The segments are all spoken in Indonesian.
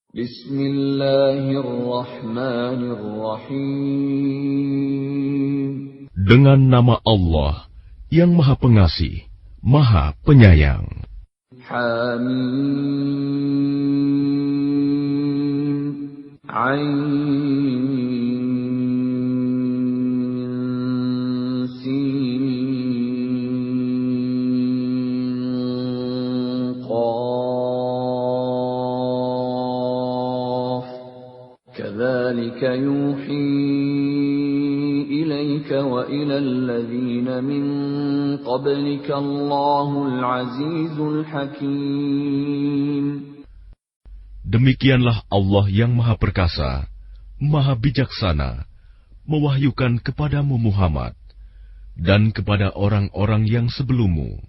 Bismillahirrahmanirrahim. Dengan nama Allah yang Maha Pengasih, Maha Penyayang. Hamim. Ain. كذلك يوحي إليك وإلى الذين من قبلك الله العزيز الحكيم. Demikianlah Allah yang Maha Perkasa, Maha Bijaksana, mewahyukan kepadamu Muhammad dan kepada orang-orang yang sebelummu.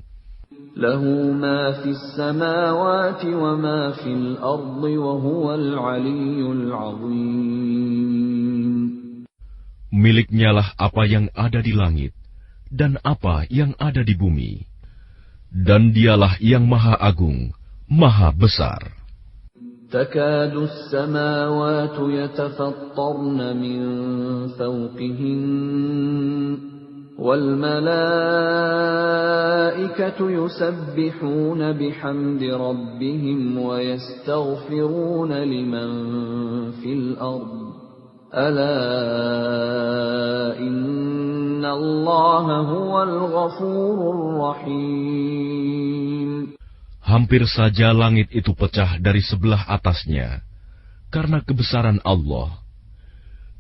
Lahu ma fis samawati wa ma fil ardi wa huwal aliyyul azim. Miliknyalah apa yang ada di langit dan apa yang ada di bumi, dan dialah yang Maha Agung, Maha Besar. Takadu as-samawati yatafattarna min fawqihin وَالْمَلَائِكَةُ يُسَبِّحُونَ بِحَمْدِ رَبِّهِمْ وَيَسْتَغْفِرُونَ لِمَنْ فِي الْأَرْضِ أَلَا إِنَّ اللَّهَ هُوَ الْغَفُورُ الرَّحِيمُ. Hampir saja langit itu pecah dari sebelah atasnya karena kebesaran Allah,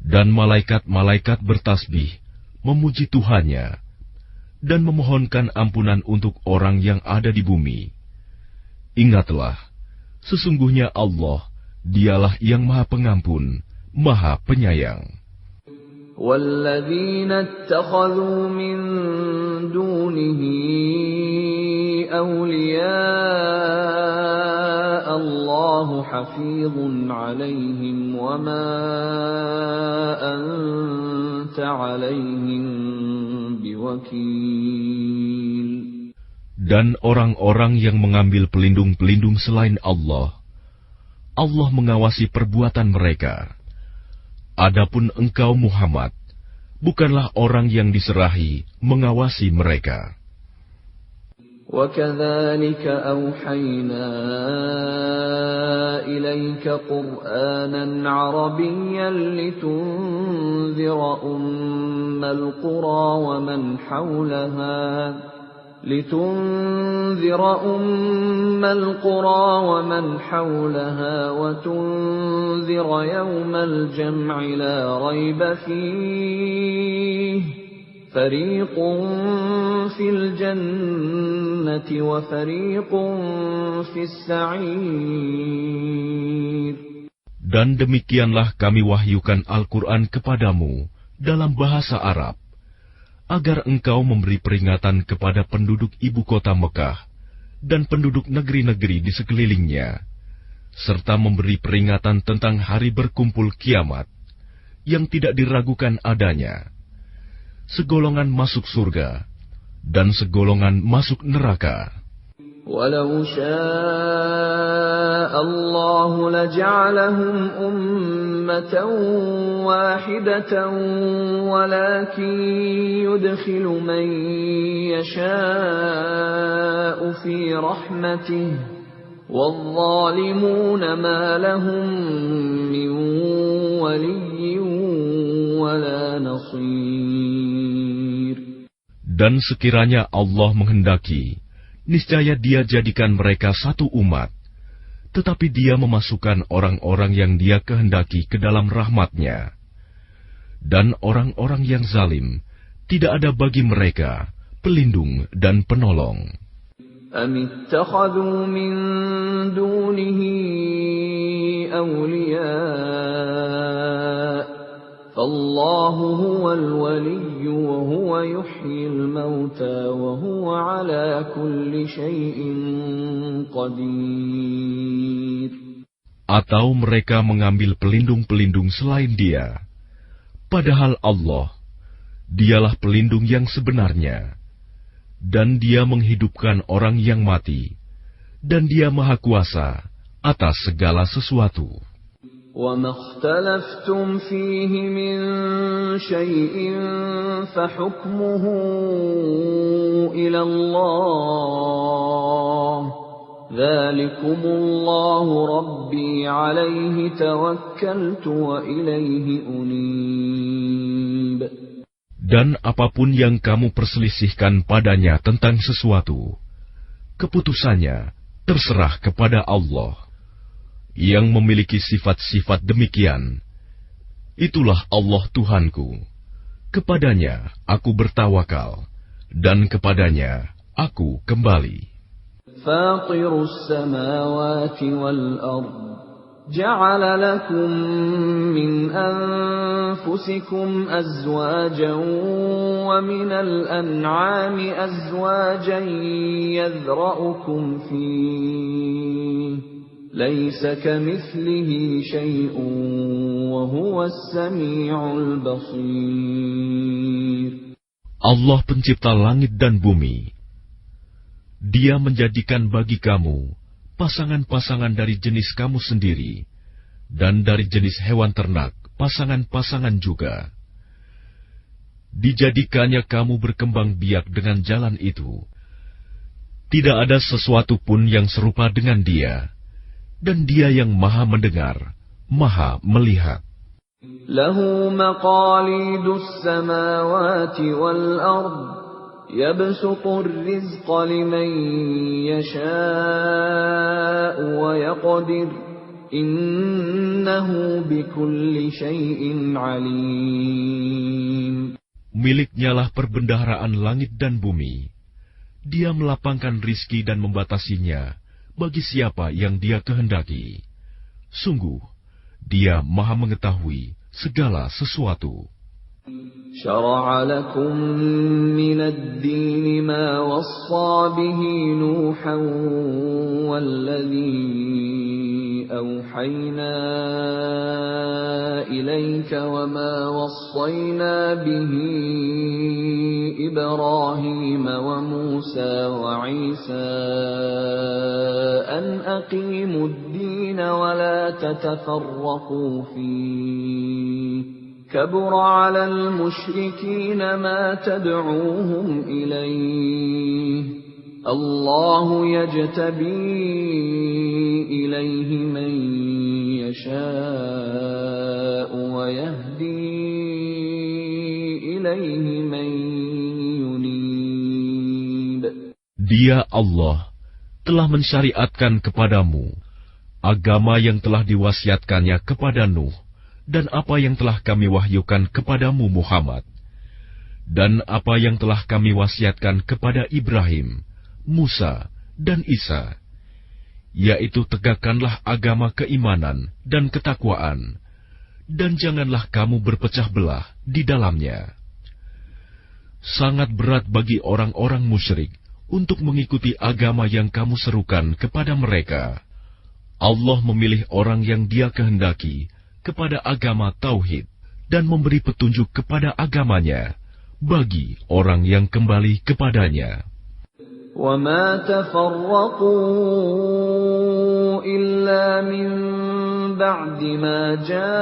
dan malaikat-malaikat bertasbih memuji Tuhannya dan memohonkan ampunan untuk orang yang ada di bumi. Ingatlah, sesungguhnya Allah, dialah yang Maha Pengampun, Maha Penyayang. وَالَّذِينَ اتَّخَذُوا مِن دُونِهِ أَوْلِيَاءَ اللَّهُ حَفِيظٌ عَلَيْهِمْ وَمَا أَنتَ عَلَيْهِمْ بِوَكِيلٍ. Dan orang-orang yang mengambil pelindung-pelindung selain Allah, Allah mengawasi perbuatan mereka. Adapun engkau Muhammad, bukanlah orang yang diserahi mengawasi mereka. وَكَذَلِكَ أَوْحَيْنَا إِلَيْكَ قُرْآنًا عَرَبِيًّا لِتُنذِرَ أُمَّ الْقُرَى وَمَنْ حَوْلَهَا وَتُنذِرَ يَوْمَ الْجَمْعِ لَا رَيْبَ فِيهِ فَرِيقٌ فِي الْجَنَّةِ وَفَرِيقٌ فِي السَّعِيرِ. Dan demikianlah kami wahyukan Al-Quran kepadamu dalam bahasa Arab, agar engkau memberi peringatan kepada penduduk ibu kota Mekah dan penduduk negeri-negeri di sekelilingnya, serta memberi peringatan tentang hari berkumpul kiamat yang tidak diragukan adanya. Segolongan masuk surga dan segolongan masuk neraka. وَلَوْ شَاءَ اللَّهُ لَجَعَلَهُمْ أُمَّةً وَاحِدَةً وَلَكِنْ يُدْخِلُ مَنْ يَشَاءُ فِي رَحْمَتِهِ وَالظَّالِمُونَ مَا لَهُمْ مِنْ وَلِيٍّ وَلَا نَصِيرٍ. Dan sekiranya Allah menghendaki, niscaya Dia jadikan mereka satu umat, tetapi Dia memasukkan orang-orang yang Dia kehendaki ke dalam rahmat-Nya. Dan orang-orang yang zalim, tidak ada bagi mereka pelindung dan penolong. أَمِ اتَّخَذُوا مِن دُونِهِ أَوْلِيَاءَ فَاللَّهُ هُوَ الْوَلِيُّ وَهُوَ يُحْيِي الْمَوْتَى وَهُوَ عَلَى كُلِّ شَيْءٍ قَدِيرٌ. Atau mereka mengambil pelindung-pelindung selain Dia, padahal Allah, Dialah pelindung yang sebenarnya, dan Dia menghidupkan orang yang mati, dan Dia Maha Kuasa atas segala sesuatu. وَمَا اخْتَلَفْتُمْ فِيهِ مِنْ شَيْءٍ فَحُكْمُهُ إِلَى اللَّهِ ذَلِكُمُ اللَّهُ رَبِّي عَلَيْهِ تَوَكَّلْتُ وَإِلَيْهِ أُنِيبُ. Dan apapun yang kamu perselisihkan padanya tentang sesuatu, keputusannya terserah kepada Allah. Yang memiliki sifat-sifat demikian, itulah Allah Tuhanku. Kepadanya aku bertawakal, dan kepadanya aku kembali. Fatirus samawati wal ard, ja'ala lakum min anfusikum azwajan wa minal an'ami azwajan yadhra'ukum fihi. Laisa kamitslihi syai'un wa huwas sami'ul basir. Allah pencipta langit dan bumi. Dia menjadikan bagi kamu pasangan-pasangan dari jenis kamu sendiri, dan dari jenis hewan ternak pasangan-pasangan juga. Dijadikannya kamu berkembang biak dengan jalan itu. Tidak ada sesuatu pun yang serupa dengan Dia. Dan Dia yang maha mendengar, maha melihat. Lahu maqalidus samawati wal ard, yabsutur rizqa liman yasha'u wa yaqdir, innahu bikulli syai'in alim. Miliknyalah perbendaharaan langit dan bumi. Dia melapangkan rizki dan membatasinya bagi siapa yang Dia kehendaki. Sungguh, Dia maha mengetahui segala sesuatu. Syara'a lakum minad din ma wassa bihi Nuhan walladhi awhayna ilayka wa ma wassayna bihi Ibrahim wa Musa wa Isa an aqimud din wa la tatafarraqu fihi. كبر على المشركين ما تدعوهم إليه الله يجتبي إليه من يشاء ويهدي إليه من ينيب. Dia Allah telah mensyariatkan kepadamu agama yang telah diwasiatkannya kepada Nuh, dan apa yang telah kami wahyukan kepadamu Muhammad, dan apa yang telah kami wasiatkan kepada Ibrahim, Musa, dan Isa, yaitu tegakkanlah agama keimanan dan ketakwaan, dan janganlah kamu berpecah belah di dalamnya. Sangat berat bagi orang-orang musyrik untuk mengikuti agama yang kamu serukan kepada mereka. Allah memilih orang yang Dia kehendaki kepada agama tauhid dan memberi petunjuk kepada agamanya bagi orang yang kembali kepadanya. وَمَا تَفَرَّقُوا إِلَّا مِنْ بَعْدِ مَا جَاءَهُمُ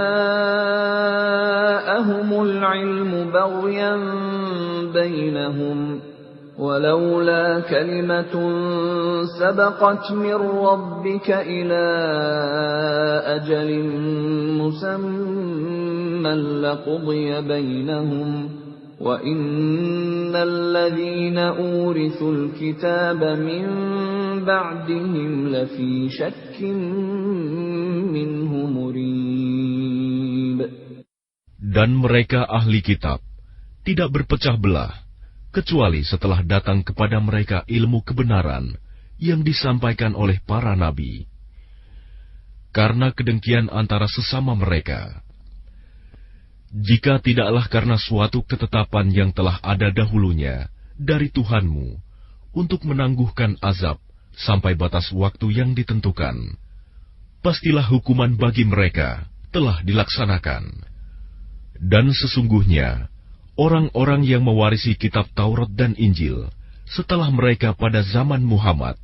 الْعِلْمُ بَغْيًا بَيْنَهُمْ وَلَوْلَا كَلِمَةٌ سَبَقَتْ مِنْ رَبِّكَ إِلَى أَجَلٍ مُّسَمًّى لَقُضِيَ بَيْنَهُمْ وَإِنَّ الَّذِينَ أُورِثُوا الْكِتَابَ مِنْ بَعْدِهِمْ لَفِي شَكٍّ مِّنْهُ مُرِيبٍ. Dan mereka ahli kitab tidak berpecah belah kecuali setelah datang kepada mereka ilmu kebenaran yang disampaikan oleh para nabi. Karena kedengkian antara sesama mereka. Jika tidaklah karena suatu ketetapan yang telah ada dahulunya dari Tuhanmu untuk menangguhkan azab sampai batas waktu yang ditentukan, pastilah hukuman bagi mereka telah dilaksanakan. Dan sesungguhnya, orang-orang yang mewarisi kitab Taurat dan Injil setelah mereka pada zaman Muhammad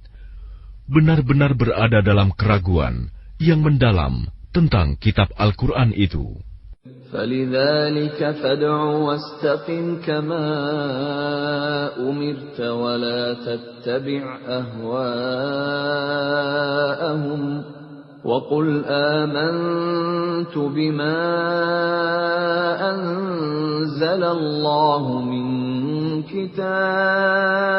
benar-benar berada dalam keraguan yang mendalam tentang kitab Al-Quran itu. فَلِذَلِكَ فَادْعُ وَاسْتَقِمْ كَمَا أُمِرْتَ وَلَا تَتَّبِعْ أَهْوَاءَهُمْ وَقُلْ آمَنْتُ بِمَا أَنزَلَ اللَّهُ مِنْ كِتَابٍ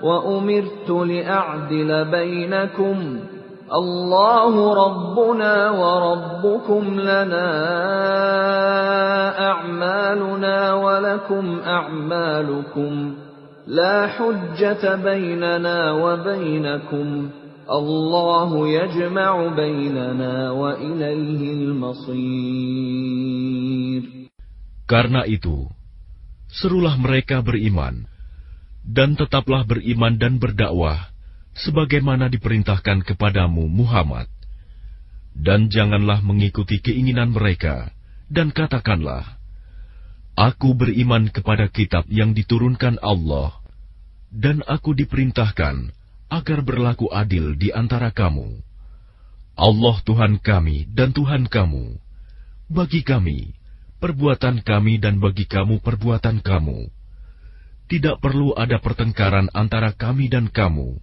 وَأُمِرْتُ لِأَعْدِلَ بَيْنَكُمْ اللَّهُ رَبُّنَا وَرَبُّكُمْ لَنَا أَعْمَالُنَا وَلَكُمْ أَعْمَالُكُمْ لَا حُجَّةَ بَيْنَنَا وَبَيْنَكُمْ اللَّهُ يَجْمَعُ بَيْنَنَا وَإِلَيْهِ الْمَصِيرُ. Karena itu, serulah mereka beriman, dan tetaplah beriman dan berdakwah sebagaimana diperintahkan kepadamu Muhammad. Dan janganlah mengikuti keinginan mereka, dan katakanlah, Aku beriman kepada kitab yang diturunkan Allah, dan aku diperintahkan agar berlaku adil di antara kamu. Allah Tuhan kami dan Tuhan kamu. Bagi kami, perbuatan kami dan bagi kamu perbuatan kamu. Tidak perlu ada pertengkaran antara kami dan kamu.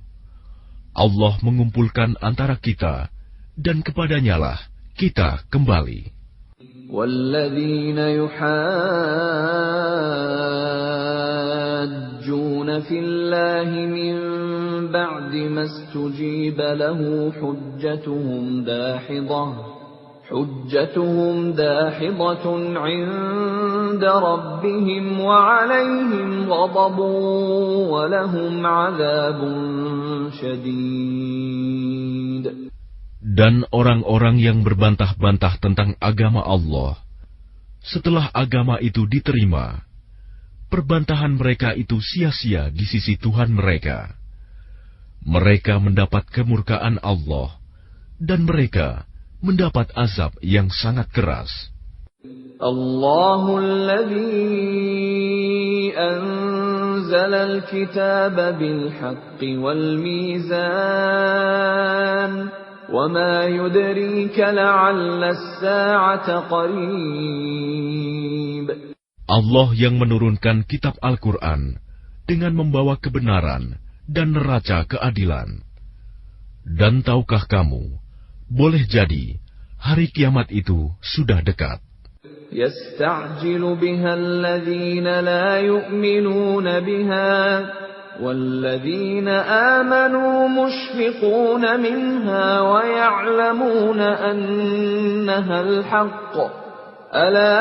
Allah mengumpulkan antara kita, dan kepadanyalah kita kembali. وَالَّذِينَ يُحَاجُّونَ فِي اللَّهِ مِن بَعْدِ مَا اسْتُجِيبَ لَهُ حُجَّتُهُمْ دَاحِضَةٌ عِندَ رَبِّهِمْ وَعَلَيْهِمْ غَضَبٌ وَلَهُمْ عَذَابٌ شَدِيدٌ. Dan orang-orang yang berbantah-bantah tentang agama Allah, setelah agama itu diterima, perbantahan mereka itu sia-sia di sisi Tuhan mereka. Mereka mendapat kemurkaan Allah, dan mereka mendapat azab yang sangat keras. Allahul ladzi anzala al-kitaba bil haqqi wal mizan wa ma yudrika la'alla as-sa'ata qarib. Allah yang menurunkan kitab Al-Quran dengan membawa kebenaran dan neraca keadilan. Dan tahukah kamu, boleh jadi hari kiamat itu sudah dekat. يَسْتَعْجِلُ بِهَا الَّذِينَ لَا يُؤْمِنُونَ بِهَا وَالَّذِينَ آمَنُوا مُشْفِقُونَ مِنْهَا وَيَعْلَمُونَ أَنَّهَا الْحَقُّ أَلَا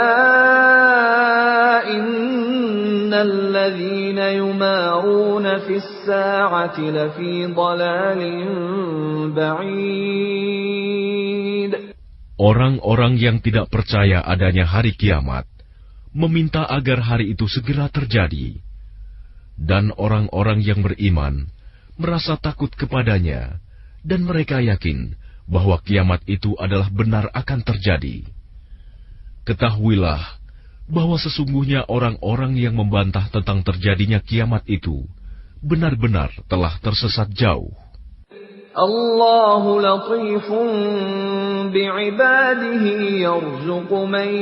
إِنَّ الَّذِينَ يُمَارُونَ فِي السَّاعَةِ لَفِي ضَلَالٍ بَعِيدٍ. Orang-orang yang tidak percaya adanya hari kiamat meminta agar hari itu segera terjadi, dan orang-orang yang beriman merasa takut kepadanya, dan mereka yakin bahwa kiamat itu adalah benar akan terjadi. Ketahuilah bahwa sesungguhnya orang-orang yang membantah tentang terjadinya kiamat itu benar-benar telah tersesat jauh. Allahu latifun bi'ibadihi yarzuqu man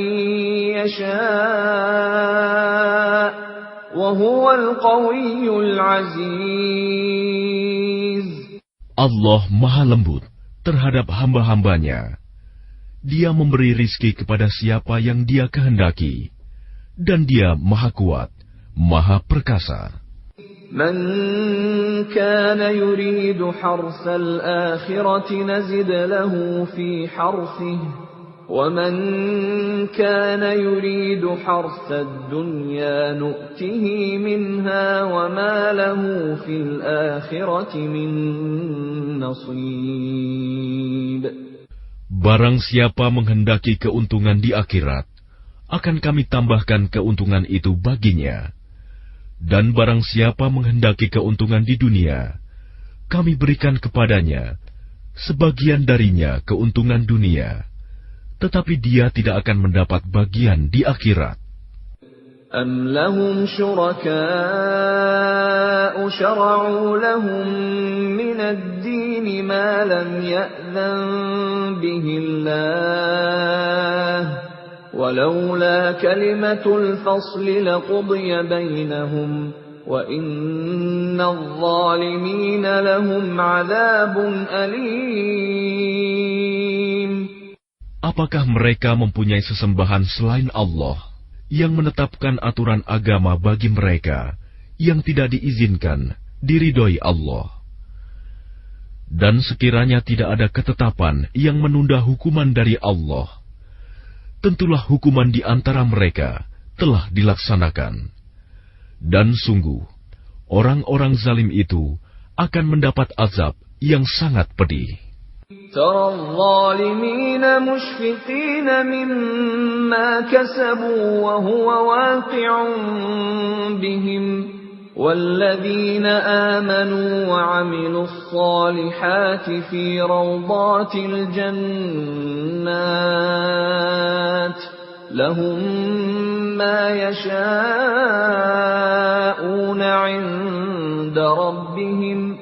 yasha' wa huwal qawiyyul aziz. Allah Maha Lembut terhadap hamba-hambanya. Dia memberi rizki kepada siapa yang Dia kehendaki, dan Dia Maha Kuat, Maha Perkasa. Man kana yuridu harsal akhirati nazid lahu fi harsihi wa man kana yuridu harsad dunya nu'tihi minha wa ma lahu fil akhirati min nasib. Barang siapa menghendaki keuntungan di akhirat, akan kami tambahkan keuntungan itu baginya. Dan barang siapa menghendaki keuntungan di dunia, kami berikan kepadanya sebagian darinya keuntungan dunia, tetapi dia tidak akan mendapat bagian di akhirat. Am lahum syuraka'u syara'u lahum min ad-din ma lam ya'zan bihi الله ولولا كلمة الفصل لقضي بينهم وإن الظالمين لهم عذاب أليم. Apakah mereka mempunyai sesembahan selain Allah yang menetapkan aturan agama bagi mereka yang tidak diizinkan diridhoi Allah? Dan sekiranya tidak ada ketetapan yang menunda hukuman dari Allah, tentulah hukuman di antara mereka telah dilaksanakan. Dan sungguh, orang-orang zalim itu akan mendapat azab yang sangat pedih. ترى الظالمين مشفقين مما كسبوا وهو واقع بهم والذين آمنوا وعملوا الصالحات في روضات الجنات لهم ما يشاءون عند ربهم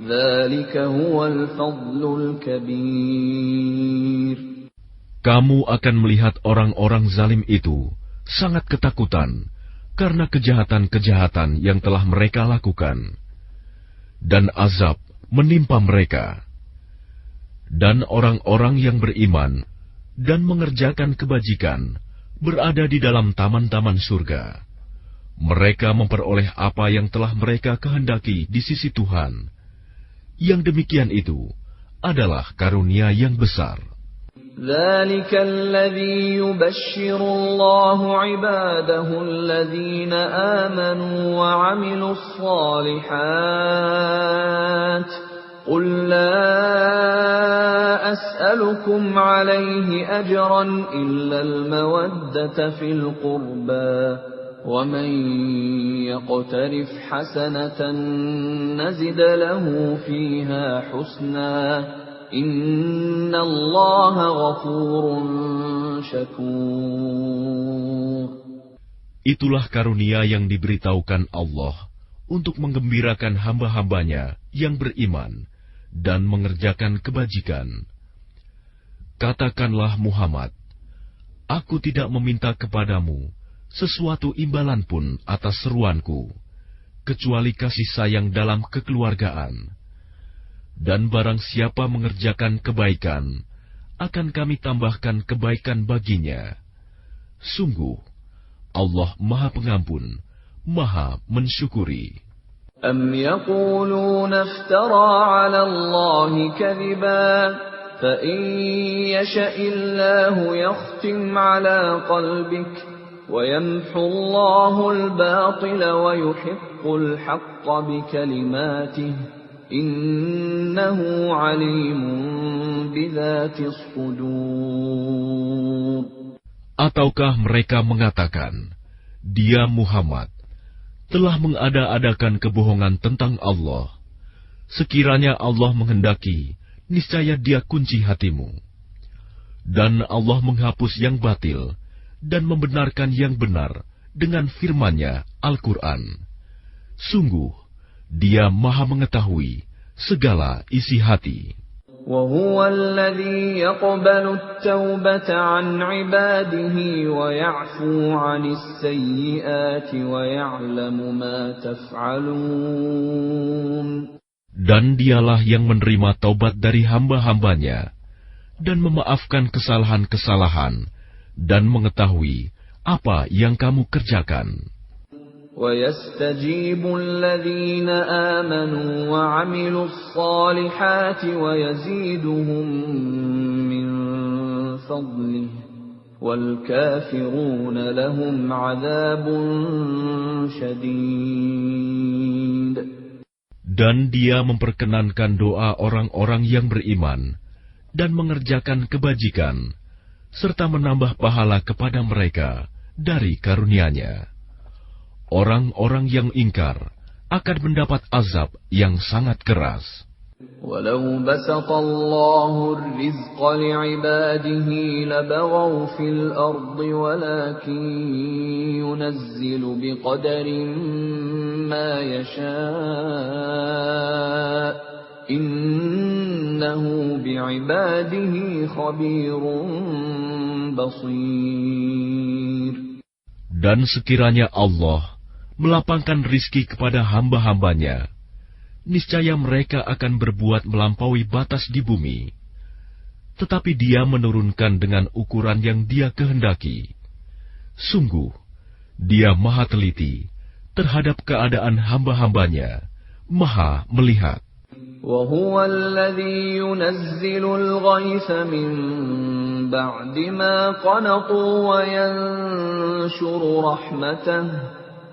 ذلك هو الفضل الكبير. Kamu akan melihat orang-orang zalim itu sangat ketakutan karena kejahatan-kejahatan yang telah mereka lakukan, dan azab menimpa mereka. Dan orang-orang yang beriman dan mengerjakan kebajikan berada di dalam taman-taman surga. Mereka memperoleh apa yang telah mereka kehendaki di sisi Tuhan. Yang demikian itu adalah karunia yang besar. ذلك الذي يبشر الله عباده الذين آمنوا وعملوا الصالحات قل لا أسألكم عليه أجرا إلا المودة في القربى ومن يقترف حسنة نزد له فيها حسنا إن الله غفور شكور. Itulah karunia yang diberitahukan Allah untuk menggembirakan hamba-hambanya yang beriman dan mengerjakan kebajikan. Katakanlah Muhammad, aku tidak meminta kepadamu sesuatu imbalan pun atas seruanku, kecuali kasih sayang dalam kekeluargaan. Dan barang siapa mengerjakan kebaikan, akan kami tambahkan kebaikan baginya. Sungguh, Allah Maha Pengampun, Maha Mensyukuri. أم يقولون افترى على الله كذبا فإن يشأ الله يختم على قلبك ويمحو الله الباطل ويحق الحق بكلماته إنه عليم بذات الصدور. Ataukah mereka mengatakan, Dia Muhammad telah mengada-adakan kebohongan tentang Allah. Sekiranya Allah menghendaki, niscaya Dia kunci hatimu. Dan Allah menghapus yang batil dan membenarkan yang benar dengan firman-Nya Al-Quran. Sungguh, Dia Maha mengetahui segala isi hati. وهو الذي يقبل التوبة عن عباده ويعفو عن السيئات ويعلم ما تفعلون. Dan Dialah yang menerima taubat dari hamba-hambanya dan memaafkan kesalahan-kesalahan dan mengetahui apa yang kamu kerjakan. وَيَسْتَجِيبُ الَّذِينَ آمَنُوا وَعَمِلُوا الصَّالِحَاتِ وَيَزِيدُهُم مِّن فَضْلِهِ وَالْكَافِرُونَ لَهُمْ عَذَابٌ شَدِيدٌ. Dan Dia memperkenankan doa orang-orang yang beriman dan mengerjakan kebajikan, serta menambah pahala kepada mereka dari karunia-Nya. Orang-orang yang ingkar akan mendapat azab yang sangat keras. وَلَوْ بَسَطَ اللَّهُ الرِّزْقَ لِعِبَادِهِ لَبَغَوْا فِي الْأَرْضِ وَلَكِن يُنَزِّلُ بِقَدَرٍ مَّا يَشَاءُ إِنَّهُ إِنَّهُ بِعِبَادِهِ خَبِيرٌ بَصِيرٌ. Dan sekiranya Allah melapangkan rizki kepada hamba-hambanya, niscaya mereka akan berbuat melampaui batas di bumi. Tetapi Dia menurunkan dengan ukuran yang Dia kehendaki. Sungguh, Dia Maha Teliti terhadap keadaan hamba-hambanya, Maha melihat. وَهُوَ الَّذِي يُنَزِّلُ الْغَيْثَ مِن بَعْدِ مَا قَنَطُوا وَيَنشُرُ رَحْمَتَهُ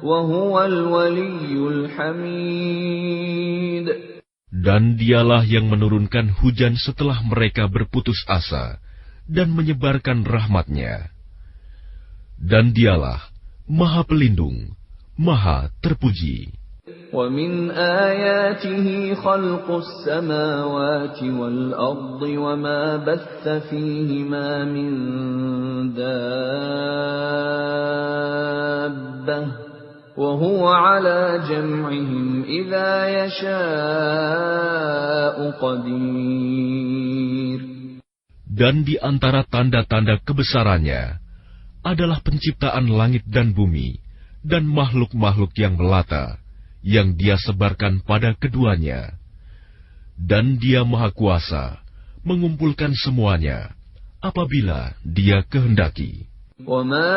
وَهُوَ الْوَلِيُّ الْحَمِيدُ. Dan Dialah yang menurunkan hujan setelah mereka berputus asa dan menyebarkan rahmat-Nya. Dan Dialah Maha Pelindung, Maha Terpuji. وَمِنْ آيَاتِهِ خَلْقُ السَّمَاوَاتِ وَالْأَرْضِ وَمَا بَثَّ فِيهِمَا مِنْ دَابَّةٍ وَهُوَ عَلَى جَمْعِهِمْ إِذَا يَشَاءُ قَدِيرٌ. Dan di antara tanda-tanda kebesarannya adalah penciptaan langit dan bumi dan makhluk-makhluk yang melata yang Dia sebarkan pada keduanya. Dan Dia Maha Kuasa mengumpulkan semuanya apabila Dia kehendaki. وَمَا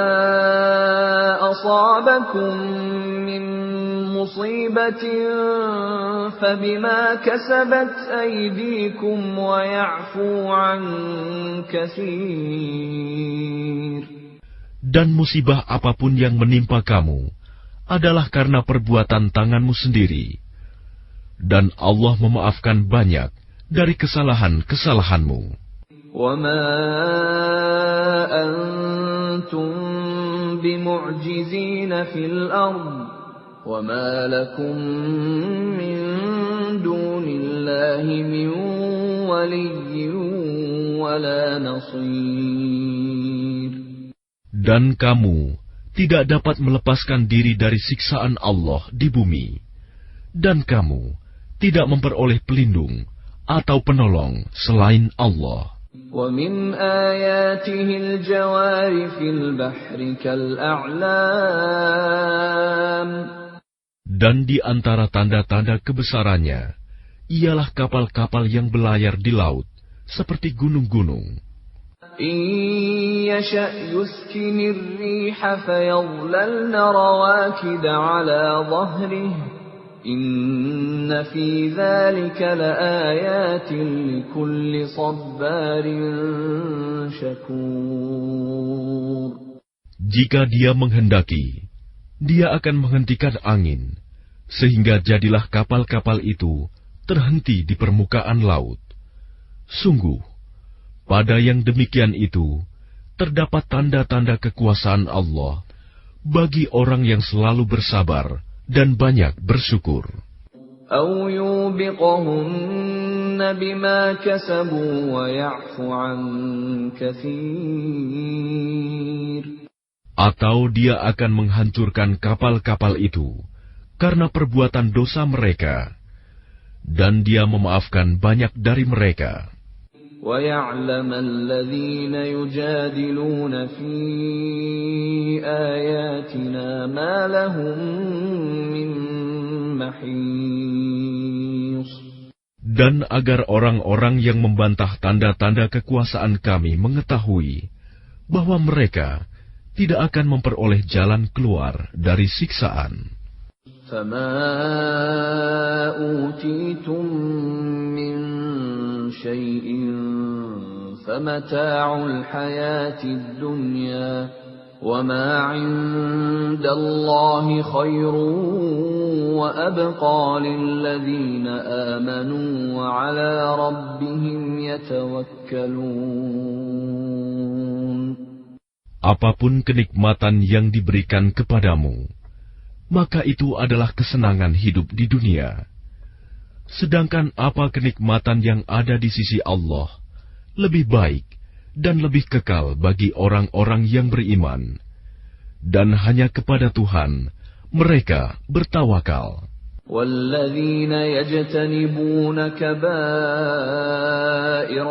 أَصَابَكُم مِّن مُّصِيبَةٍ فَبِمَا كَسَبَتْ أَيْدِيكُمْ وَيَعْفُو عَن كَثِيرٍ. Dan musibah apapun yang menimpa kamu adalah karena perbuatan tanganmu sendiri. Dan Allah memaafkan banyak dari kesalahan-kesalahanmu. وَمَا أَنتُم بِمُعْجِزِينَ فِي الْأَرْضِ وَمَا لَكُم مِّن دُونِ اللَّهِ مِن وَلِيٍّ وَلَا نَصِيرٍ. Dan kamu tidak dapat melepaskan diri dari siksaan Allah di bumi, dan kamu tidak memperoleh pelindung atau penolong selain Allah. وَمِنْ آيَاتِهِ الْجَوَارِ فِي الْبَحْرِ كَالْأَعْلَامِ. Dan di antara tanda-tanda kebesarannya ialah kapal-kapal yang belayar di laut seperti gunung-gunung. إِن يَشَأْ يُسْكِنِ الرِّيحَ فَيَظْلَلْنَ رَوَاكِدَ عَلَى ظَهْرِهِ إِنَّ فِي ذَلِكَ لَآيَاتٍ لِكُلِّ صَبَّارٍ شَكُورٍ. Jika Dia menghendaki, Dia akan menghentikan angin, sehingga jadilah kapal-kapal itu terhenti di permukaan laut. Sungguh, pada yang demikian itu, terdapat tanda-tanda kekuasaan Allah bagi orang yang selalu bersabar dan banyak bersyukur. أَوْ يُوبِقَهُنَّ بِمَا كَسَبُوا وَيَعْفُ عَن كَثِيرٍ. Atau Dia akan menghancurkan kapal-kapal itu karena perbuatan dosa mereka, dan Dia memaafkan banyak dari mereka. وَيَعْلَمَ الَّذِينَ يُجَادِلُونَ فِي آيَاتِنَا مَا لَهُم مِّن مَّحِيصٍ. Dan agar orang-orang yang membantah tanda-tanda kekuasaan Kami mengetahui bahwa mereka tidak akan memperoleh jalan keluar dari siksaan. فَمَا أُوتِيتُم مِّن شَيْءٍ فَمَتَاعُ الْحَيَاةِ الدُّنْيَا وَمَا عِندَ اللَّهِ خَيْرٌ وَأَبْقَىٰ لِلَّذِينَ آمَنُوا وَعَلَىٰ رَبِّهِمْ يَتَوَكَّلُونَ. Apapun kenikmatan yang diberikan kepadamu, maka itu adalah kesenangan hidup di dunia. Sedangkan apa kenikmatan yang ada di sisi Allah lebih baik dan lebih kekal bagi orang-orang yang beriman, dan hanya kepada Tuhan mereka bertawakal. وَالَّذِينَ يَجْتَنِبُونَ كَبَائِرَ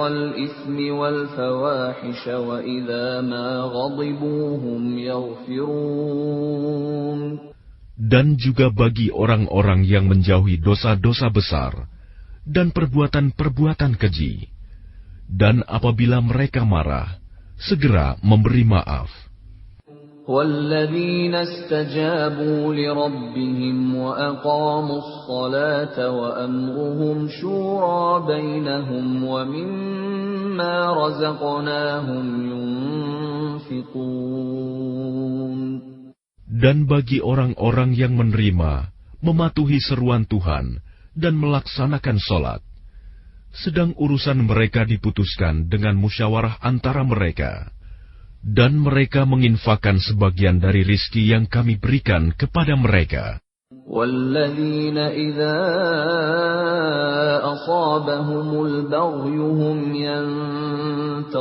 الْإِثْمِ وَالْفَوَاحِشَ وَإِذَا مَا غَضِبُوا هُمْ يَغْفِرُونَ. Dan juga bagi orang-orang yang menjauhi dosa-dosa besar dan perbuatan-perbuatan keji, dan apabila mereka marah, segera memberi maaf. وَالَّذِينَ اسْتَجَابُوا لِرَبِّهِمْ وَأَقَامُوا الصَّلَاةَ وَأَمْرُهُمْ شُورَى بَيْنَهُمْ وَمِمَّا رَزَقْنَاهُمْ يُنْفِقُونَ. Dan bagi orang-orang yang menerima, mematuhi seruan Tuhan, dan melaksanakan sholat, sedang urusan mereka diputuskan dengan musyawarah antara mereka, dan mereka menginfakkan sebagian dari rizki yang kami berikan kepada mereka. وَالَّذِينَ إِذَا أَصَابَهُمُ الْبَغْيُ هُمْ يَنْتَصِرُونَ.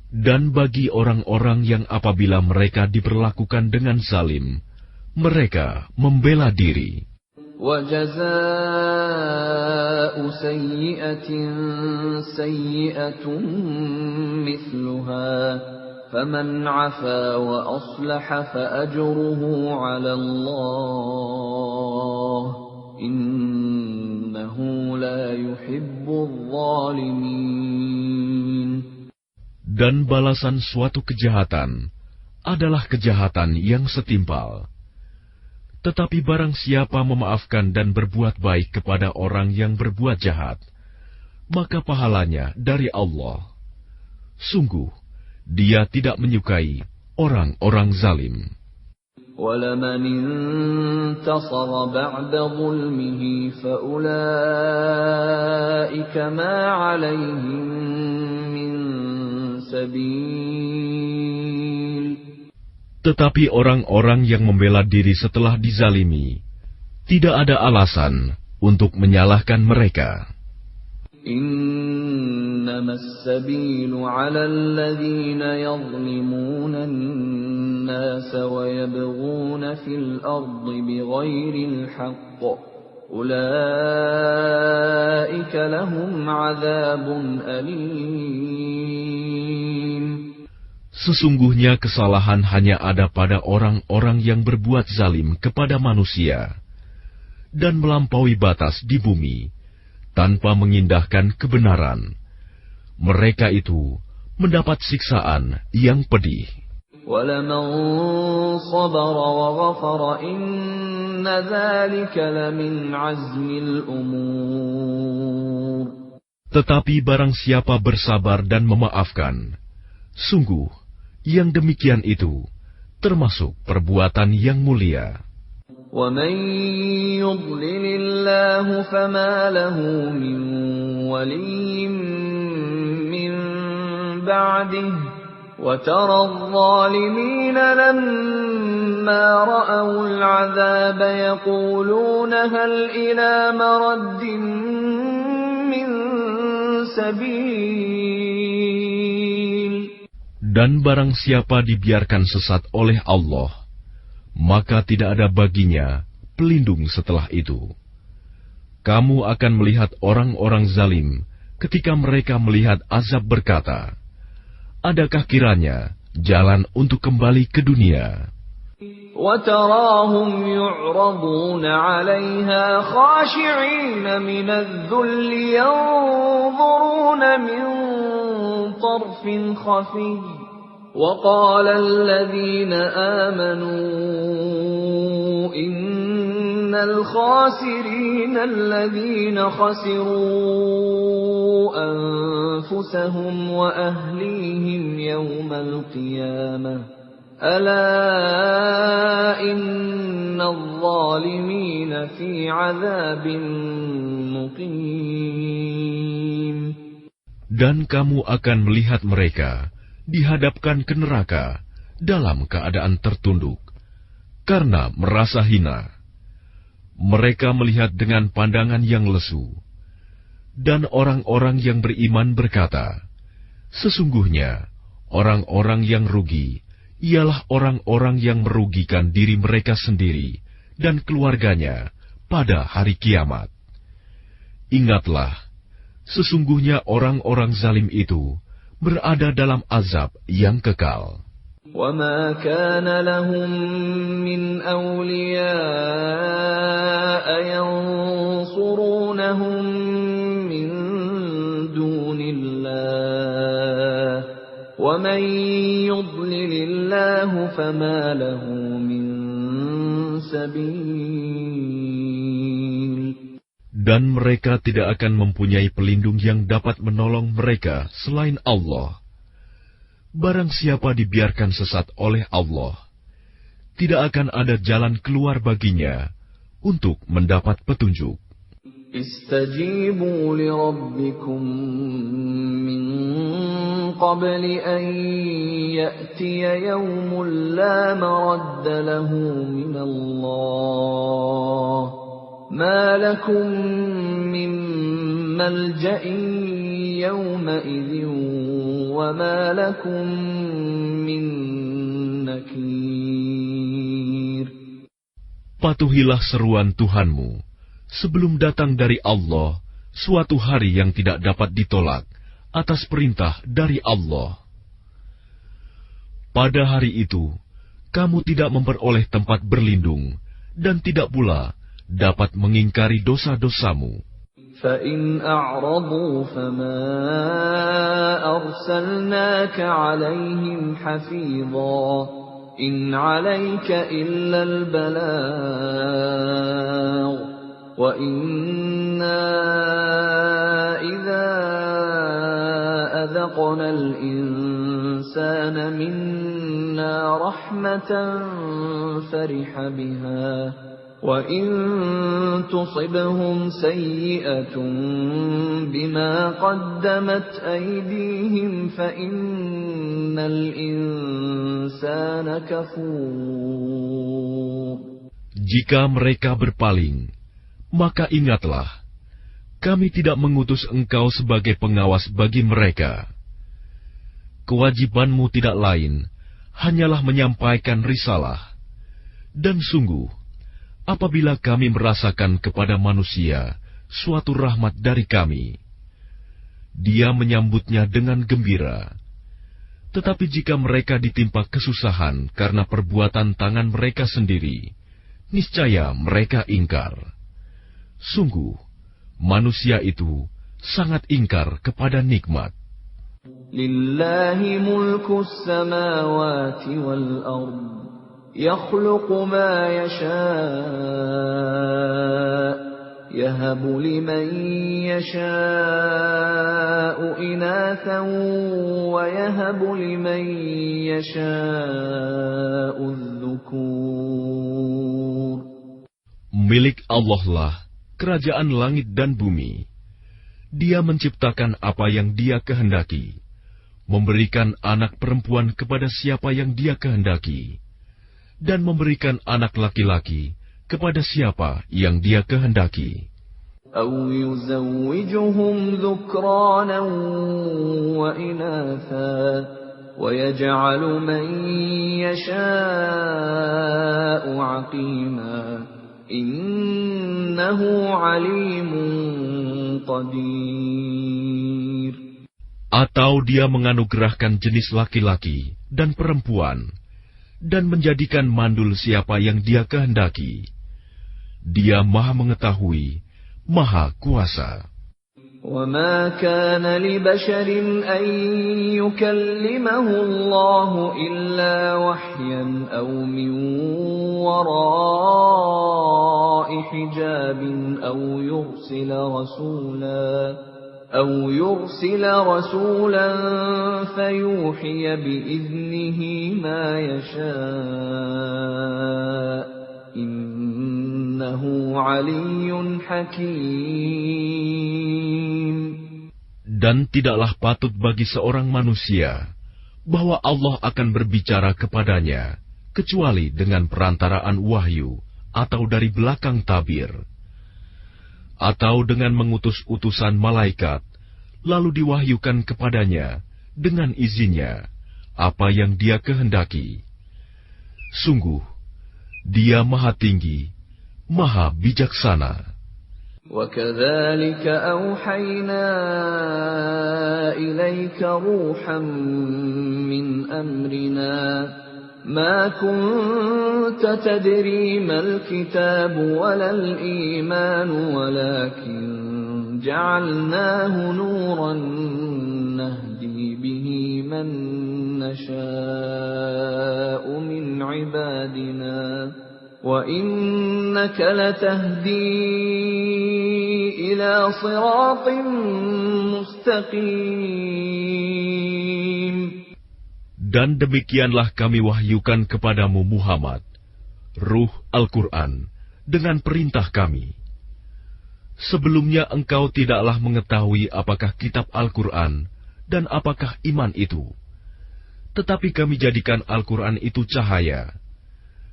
Dan bagi orang-orang yang apabila mereka diperlakukan dengan zalim, mereka membela diri. وَجَزَاءُ سَيِّئَةٍ سَيِّئَةٌ مِثْلُهَا فَمَنْ عَفَا وَأَصْلَحَ فَأَجْرُهُ عَلَى اللَّهِ إِنَّهُ لَا يُحِبُّ الظَّالِمِينَ. Dan balasan suatu kejahatan adalah kejahatan yang setimpal. Tetapi barang siapa memaafkan dan berbuat baik kepada orang yang berbuat jahat, maka pahalanya dari Allah. Sungguh, Dia tidak menyukai orang-orang zalim. وَلَمَنِ انتَصَرَ بَعْدَ ظُلْمِهِ فَأُولَئِكَ مَا عَلَيْهِمْ مِنْ سَبِيلٍ. Tetapi orang-orang yang membela diri setelah dizalimi, tidak ada alasan untuk menyalahkan mereka. إِنَّمَا السَّبِيلُ عَلَى الَّذِينَ يَظْلِمُونَ النَّاسَ وَيَبْغُونَ فِي الْأَرْضِ بِغَيْرِ الْحَقِّ أُولَئِكَ لَهُمْ عَذَابٌ أَلِيمٌ. Sesungguhnya kesalahan hanya ada pada orang-orang yang berbuat zalim kepada manusia dan melampaui batas di bumi tanpa mengindahkan kebenaran. Mereka itu mendapat siksaan yang pedih. وَلَمَنْ صَبَرَ وَغَفَرَ إِنَّ ذَلِكَ لَمِنْ عَزْمِ الْأُمُورِ. Tetapi barang siapa bersabar dan memaafkan, sungguh yang demikian itu termasuk perbuatan yang mulia. وَمَنْ يُضْلِلِ اللَّهُ فَمَا لَهُ مِنْ وَلِيٍّ مِّنْ بَعْدِهِ وَتَرَى الظَّالِمِينَ لَمَّا رَأَوُا الْعَذَابَ يَقُولُونَ هَلْ إِلَى مَرَدٍّ مِّنْ سَبِيلٍ. Dan barang siapa dibiarkan sesat oleh Allah, maka tidak ada baginya pelindung setelah itu. Kamu akan melihat orang-orang zalim ketika mereka melihat azab berkata, adakah kiranya jalan untuk kembali ke dunia? وَتَرَاهُمْ يُعْرَضُونَ عَلَيْهَا خَاشِعِينَ مِنَ الذُّلِّ يَنظُرُونَ مِنْ طَرْفٍ خَفِيٍّ وَقَالَ الَّذِينَ آمَنُوا إِنَّ الْخَاسِرِينَ الَّذِينَ خَسِرُوا أَنفُسَهُمْ وَأَهْلِيهِمْ يَوْمَ الْقِيَامَةِ أَلَا إِنَّ الظَّالِمِينَ فِي عَذَابٍ مُقِيمٍ. Dan kamu akan melihat mereka dihadapkan ke neraka dalam keadaan tertunduk karena merasa hina. Mereka melihat dengan pandangan yang lesu. Dan orang-orang yang beriman berkata, sesungguhnya orang-orang yang rugi ialah orang-orang yang merugikan diri mereka sendiri dan keluarganya pada hari kiamat. Ingatlah, sesungguhnya orang-orang zalim itu berada dalam azab yang kekal. وَمَا كَانَ لَهُم مِّنْ أَوْلِيَاءَ يَنصُرُونَهُم مِّن دُونِ اللَّهِ وَمَن يُضْلِلِ اللَّهُ فَمَا لَهُ مِن سَبِيلٍ. Dan mereka tidak akan mempunyai pelindung yang dapat menolong mereka selain Allah. Barang siapa dibiarkan sesat oleh Allah, tidak akan ada jalan keluar baginya untuk mendapat petunjuk. Istajibu li rabbikum min qabli an ya'tiya yawmun la maradda lahu min Allah. Ma lakum min malja'in yawma idhin wa ma lakum min nakir. Patuhilah seruan Tuhanmu sebelum datang dari Allah suatu hari yang tidak dapat ditolak atas perintah dari Allah. Pada hari itu, kamu tidak memperoleh tempat berlindung dan tidak pula dapat mengingkari dosa-dosamu. فَإِنْ أَعْرَضُوا فَمَا أَرْسَلْنَاكَ عَلَيْهِمْ حَفِيظًا إِنْ عَلَيْكَ إِلَّا الْبَلَاغُ وَإِنَّا إِذَا أَذَقْنَا الْإِنسَانَ مِنَّا رَحْمَةً فَرِحَ بِهَا وَإِن تُصِبْهُمْ سَيِّئَةٌ بِمَا قَدَّمَتْ أَيْدِيهِمْ فَإِنَّ الْإِنسَانَ كَفُورٌ. Jika mereka berpaling, maka ingatlah, kami tidak mengutus engkau sebagai pengawas bagi mereka. Kewajibanmu tidak lain, hanyalah menyampaikan risalah. Dan sungguh, apabila kami merasakan kepada manusia suatu rahmat dari kami, dia menyambutnya dengan gembira. Tetapi jika mereka ditimpa kesusahan karena perbuatan tangan mereka sendiri, niscaya mereka ingkar. Sungguh, manusia itu sangat ingkar kepada nikmat. Lillahi mulkus samawati wal ardh. يخلق ما يشاء يهب لمن يشاء إناثا ويهب لمن يشاء الذكور. Milik Allah lah kerajaan langit dan bumi. Dia menciptakan apa yang Dia kehendaki, memberikan anak perempuan kepada siapa yang Dia kehendaki, dan memberikan anak laki-laki kepada siapa yang Dia kehendaki. أَوْ يُزَوِّجُهُمْ ذُكْرَانًا وَإِنَاثًا وَيَجْعَلُ مَن يَشَاءُ عَقِيمًا إِنَّهُ عَلِيمٌ قَدِيرٌ. Atau Dia menganugerahkan jenis laki-laki dan perempuan, dan menjadikan mandul siapa yang Dia kehendaki. Dia Maha Mengetahui, Maha Kuasa. وَمَا كَانَ لِبَشَرٍ أَن يُكَلِّمَهُ اللَّهُ إِلَّا وَحْيًا أَوْ مِن وَرَاءِ حِجَابٍ أَوْ يُرْسِلَ رَسُولًا فَيُوحِيَ بِإِذْنِهِ مَا يَشَاءُ إِنَّهُ عَلِيٌّ حَكِيمٌ. Dan tidaklah patut bagi seorang manusia bahwa Allah akan berbicara kepadanya kecuali dengan perantaraan wahyu atau dari belakang tabir, atau dengan mengutus utusan malaikat, lalu diwahyukan kepadanya dengan izinnya apa yang Dia kehendaki. Sungguh, Dia Maha Tinggi Maha Bijaksana. وَكَذَلِكَ أَوْحَيْنَا إِلَيْكَ رُوحًا مِّنْ أَمْرِنَا مَا كُنتَ تَدْرِي مَا الْكِتَابُ وَلَا الْإِيمَانُ وَلَكِنْ جَعَلْنَاهُ نُورًا نَهْدِي بِهِ مَن نَّشَاءُ مِنْ عِبَادِنَا وَإِنَّكَ لَتَهْدِي إِلَى صِرَاطٍ مُسْتَقِيمٍ. Dan demikianlah kami wahyukan kepadamu Muhammad, Ruh Al-Quran, dengan perintah kami. Sebelumnya engkau tidaklah mengetahui apakah kitab Al-Quran dan apakah iman itu. Tetapi kami jadikan Al-Quran itu cahaya.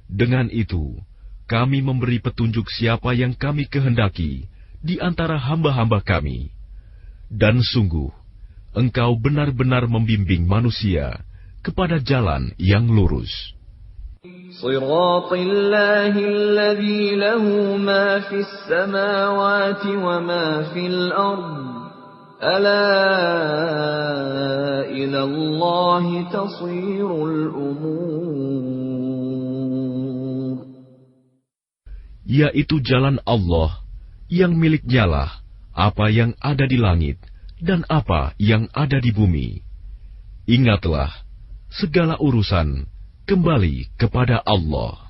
Dengan itu, kami memberi petunjuk siapa yang kami kehendaki di antara hamba-hamba kami. Dan sungguh, engkau benar-benar membimbing manusia kepada jalan yang lurus. Shirāṭillāhi alladhī lahu mā fis samāwāti wa mā fil ardh. Alā ilallāhi tasīrul umūr. Yaitu jalan Allah yang miliknyalah apa yang ada di langit dan apa yang ada di bumi. Ingatlah, segala urusan kembali kepada Allah.